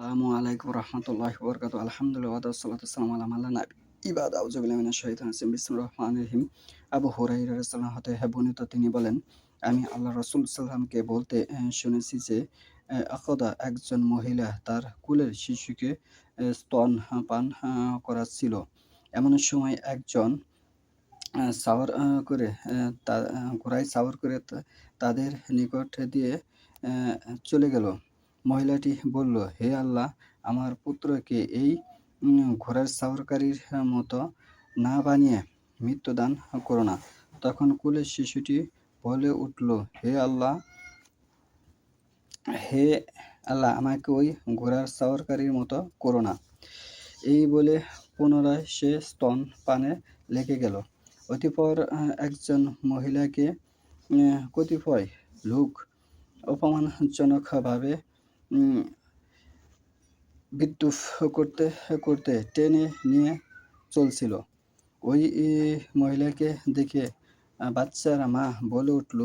আসসালামু আলাইকুম রহমতুল্লাহি ওয়া বারাকাতুহু। আলহামদুলিল্লাহ ওয়া সালাতু ওয়াসসালামু আলা মান লা নাবিয়্যা বা'দা। আউযু বিল্লাহি মিনাশ শাইতানির রাজিম। বিসমিল্লাহির রহমানির রহিম। আবু হুরায়রা রাদিয়াল্লাহু হতে বর্ণিত, তিনি বলেন, আমি আল্লাহর রাসূল সাল্লাল্লাহু আলাইহি ওয়াসাল্লামকে বলতে শুনেছি যে আখদা একজন মহিলা তার কুলের শিশুকে স্তন পান করাচ্ছিল। এমন সময় একজন সাওয়ার করে ঘোড়ায় সাওয়ার করে তাদের নিকট দিয়ে চলে গেল। মহিলাটি বলল, হে আল্লাহ, আমার পুত্রকে এই ঘোড়ার সাওয়ারকারীর মতো না বানিয়ে মৃত্যুদান করো না। তখন কুলের শিশুটি বলে উঠল, হে আল্লাহ, আমাকে ওই ঘোড়ার সাওয়ারকারীর মতো করো না। এই বলে পুনরায় সে স্তন পানে লেগে গেল। অতঃপর একজন মহিলাকে কতিপয় লোক অপমানজনকভাবে উম বিদ্রূপ করতে করতে টেনে নিয়ে চলছিল। ওই মহিলাকে দেখে বাচ্চার মা বলে উঠল,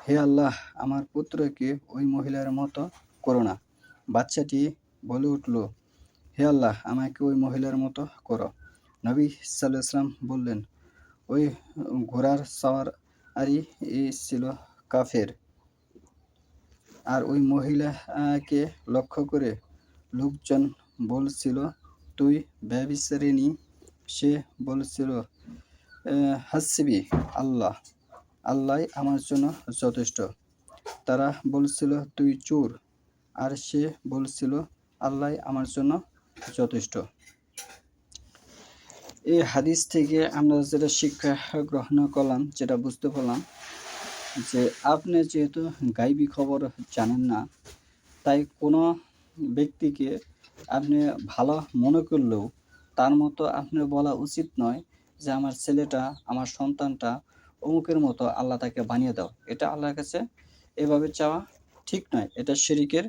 হে আল্লাহ, আমার পুত্রকে ওই মহিলার মতো করো না। বাচ্চাটি বলে উঠল, হে আল্লাহ, আমাকে ওই মহিলার মতো করো। নবী সাল্লাল্লাহু আলাইহি ওয়াসাল্লাম বললেন, ওই ঘোড়ার সওয়ারি ছিল কাফের। আর ওই মহিলাকে লক্ষ্য করে লোকজন বলছিল, তুই ব্যভিচারিণী। সে বলছিল, হাসবি আল্লাহ, আল্লাহই আমার জন্য যথেষ্ট। তারা বলছিল, তুই চোর। আর সে বলছিল, আল্লাহই আমার জন্য যথেষ্ট। এই হাদিস থেকে আমরা যেটা শিক্ষা গ্রহণ করলাম, যেটা বুঝতে পারলাম, যে আপনি যেহেতু গাইবী খবর জানেন না, তাই কোনো ব্যক্তিকে আপনি ভালো মনে করলেও তার মতো আপনার বলা উচিত নয় যে আমার ছেলেটা, আমার সন্তানটা অমুকের মতো, আল্লাহ তাকে বানিয়ে দাও। এটা আল্লাহর কাছে এভাবে চাওয়া ঠিক নয়। এটা শিরিকের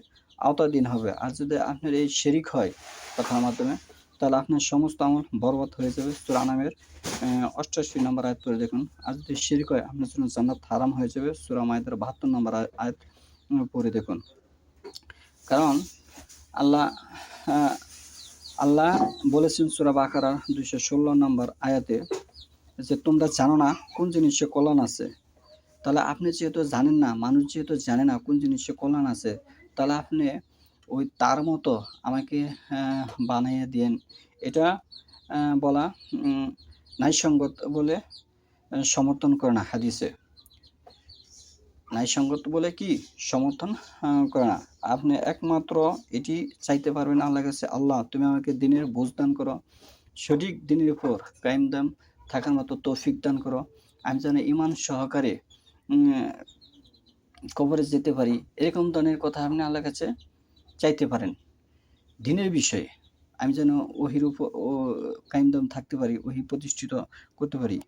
আওতাধীন হবে। আর যদি আপনার এই শিরিক হয় কথার মাধ্যমে, তাহলে আপনার সমস্ত আমল বরবাদ হয়ে যাবে। সূরা আনামের ৮৮ নম্বর আয়াত পড়ে দেখুন। আর যদি শিরিক হয়, আপনার জন্য জান্নাত হারাম হয়ে যাবে। সূরা মায়েদার ৭২ নম্বর আয়াত পড়ে দেখুন। কারণ আল্লাহ আল্লাহ বলেছেন সূরা বাকারা ২১৬ নম্বর আয়াতে যে তোমরা জানো না কোন জিনিসে কল্যাণ আছে। তাহলে আপনি যেহেতু জানেন না, মানুষ যেহেতু জানে না কোন জিনিসে কল্যাণ আছে, তাহলে আপনি ওই তার মতো আমাকে বানিয়ে দিয়েন, এটা বলা ন্যায়সঙ্গত বলে সমর্থন করে না হাদিসে। ন্যায়সঙ্গত বলে কি সমর্থন করে না। আপনি একমাত্র এটি চাইতে পারবেন আল্লাহর কাছে, আল্লাহ, তুমি আমাকে দিনের বোঝ দান করো, সঠিক দিনের উপর কায়েম দাম থাকার মতো তৌফিক দান করো। আমি যেন ঈমান সহকারে কবরে যেতে পারি। এরকম ধরনের কথা আপনি আল্লাহর কাছে চাইতে পারেন। দিনের বিষয়ে আমি যেন ওহির উপর কায়েম দাম থাকতে পারি, ওহি প্রতিষ্ঠিত করতে পারি।